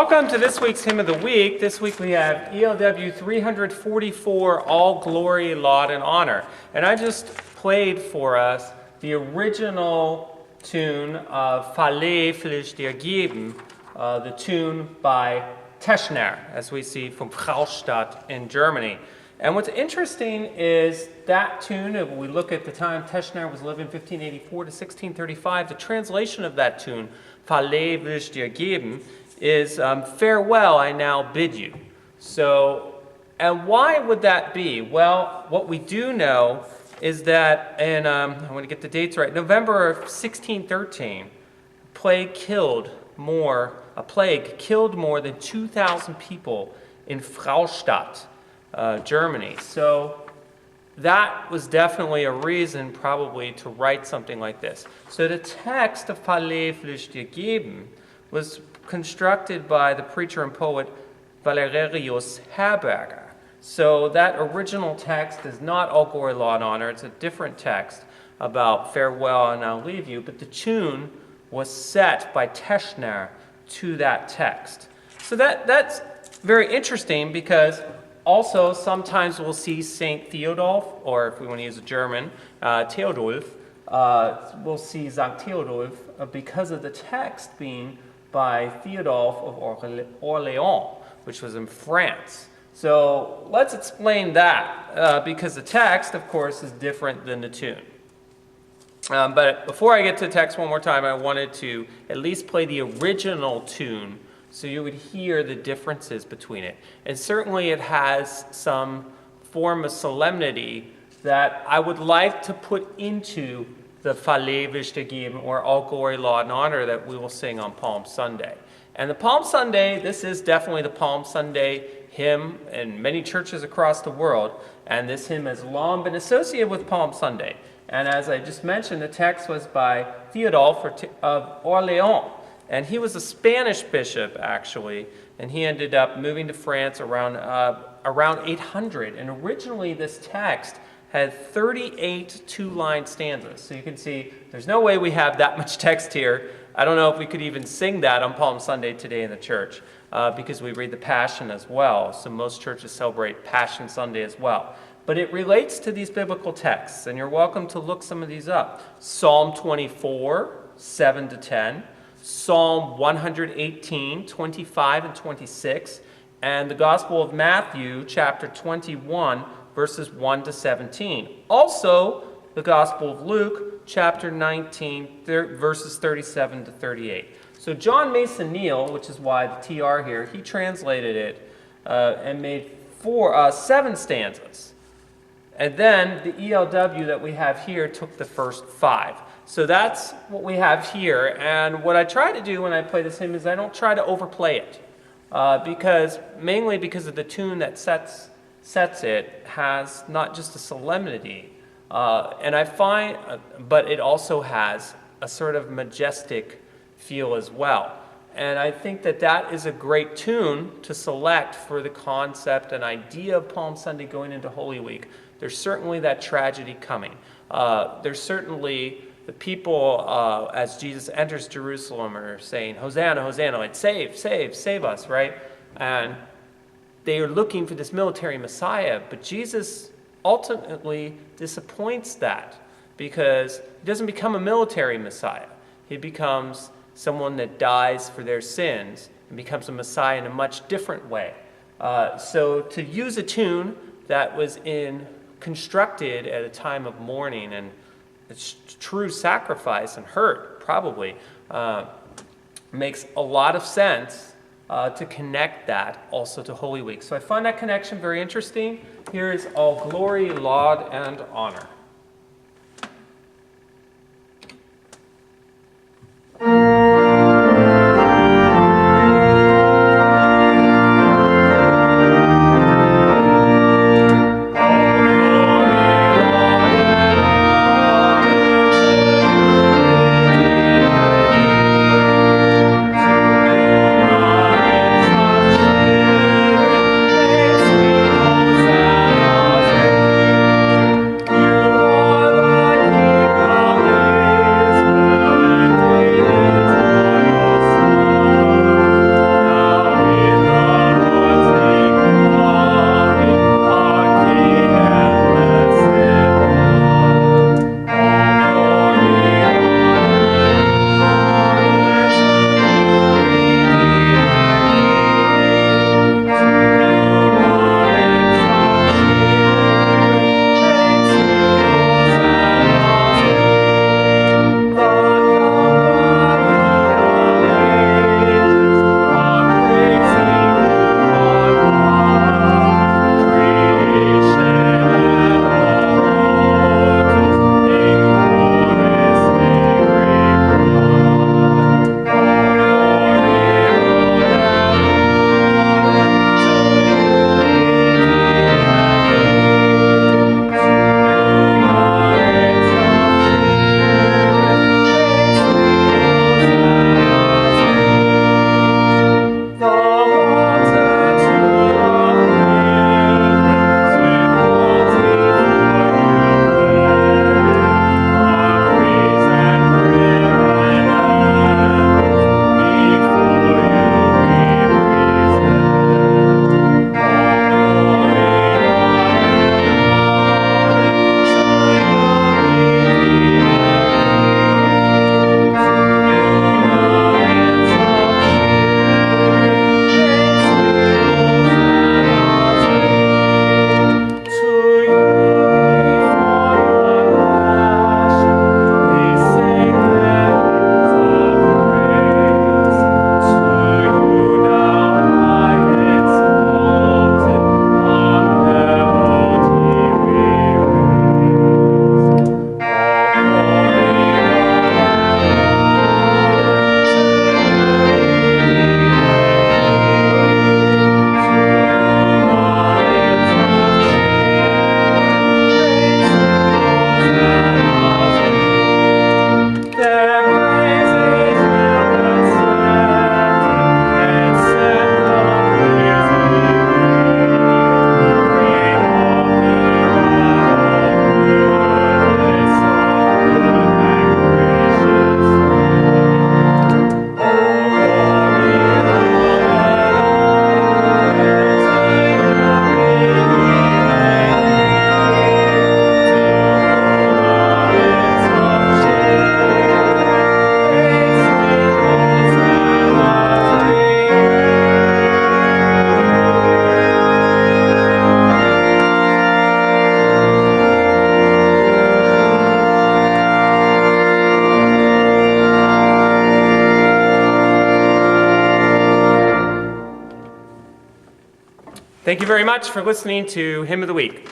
Welcome to this week's Hymn of the Week. This week we have ELW 344, All Glory, Laud, and Honor. And I just played for us the original tune of Fallait will ich dir geben, the tune by Teschner, as we see from Fraustadt in Germany. And what's interesting is that tune, if we look at the time Teschner was living 1584 to 1635, the translation of that tune, Fallait will ich dir geben, is farewell, I now bid you. So, and why would that be? Well, what we do know is that in, I want to get the dates right, November of 1613, a plague killed more than 2,000 people in Fraustadt, Germany. So that was definitely a reason probably to write something like this. So the text of Fallait will ich dir geben was constructed by the preacher and poet Valerius Herberger. So that original text is not All Glory, Laud, and Honor. It's a different text about farewell and I'll leave you. But the tune was set by Teschner to that text. So that's very interesting because also sometimes we'll see Saint Theodulf, or if we want to use a German, Theodulf, we'll see St. Theodulf because of the text being by Theodulf of Orléans, which was in France. So let's explain that, because the text, of course, is different than the tune. But before I get to the text one more time, I wanted to at least play the original tune so you would hear the differences between it. And certainly it has some form of solemnity that I would like to put into the Fallait will ich dir geben, or All Glory, Laud, and Honor that we will sing on Palm Sunday. And the Palm Sunday, this is definitely the Palm Sunday hymn in many churches across the world, and this hymn has long been associated with Palm Sunday. And as I just mentioned, the text was by Theodulf of Orléans, and he was a Spanish bishop, actually, and he ended up moving to France around 800. And originally this text had 38 two-line stanzas. So you can see there's no way we have that much text here. I don't know if we could even sing that on Palm Sunday today in the church because we read the Passion as well. So most churches celebrate Passion Sunday as well. But it relates to these biblical texts, and you're welcome to look some of these up. Psalm 24, 7 to 10, Psalm 118, 25 and 26, and the Gospel of Matthew, chapter 21, verses 1 to 17. Also, the Gospel of Luke, chapter 19, verses 37 to 38. So John Mason Neal, which is why the TR here, he translated it and made 7 stanzas. And then the ELW that we have here took the first 5. So that's what we have here. And what I try to do when I play this hymn is I don't try to overplay it. Mainly because of the tune that sets it has not just a solemnity, and I find, but it also has a sort of majestic feel as well. And I think that is a great tune to select for the concept and idea of Palm Sunday going into Holy Week. There's certainly that tragedy coming. There's certainly the people, as Jesus enters Jerusalem, are saying, Hosanna, Hosanna, like save us, right? And they are looking for this military Messiah, but Jesus ultimately disappoints that because he doesn't become a military Messiah. He becomes someone that dies for their sins and becomes a Messiah in a much different way. So to use a tune that was constructed at a time of mourning and it's true sacrifice and hurt, probably, makes a lot of sense to connect that also to Holy Week. So I find that connection very interesting. Here is All Glory, Laud, and Honor. You Thank you very much for listening to Hymn of the Week.